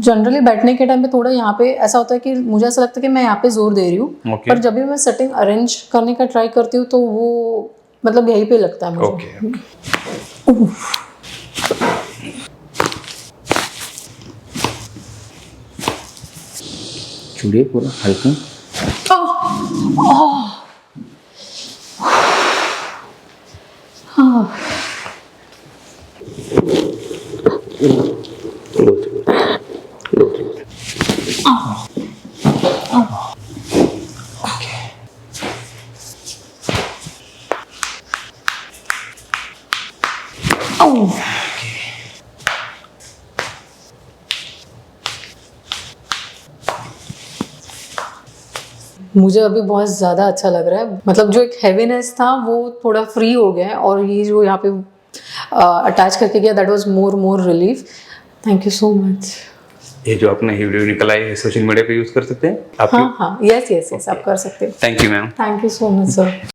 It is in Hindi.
जनरली बैठने के टाइम पे थोड़ा यहाँ पे ऐसा होता है कि मुझे ऐसा लगता है कि मैं यहाँ पे जोर दे रही हूँ, Okay. पर जब भी मैं सेटिंग अरेंज करने का ट्राई करती हूँ तो वो मतलब यहीं पे लगता है मुझे। ओके चूड़िए पूरा हल्का मुझे अभी बहुत ज़्यादा अच्छा लग रहा है, मतलब जो एक हैवीनेस था वो थोड़ा फ्री हो गया है और ये जो यहाँ पे अटैच करके गया that was more relief. Thank you so much. ये जो अपने वीडियो निकल आई है सोशल मीडिया पे यूज कर सकते हैं आप? हाँ, यस आप कर सकते हो। Thank you ma'am. Thank you so much sir.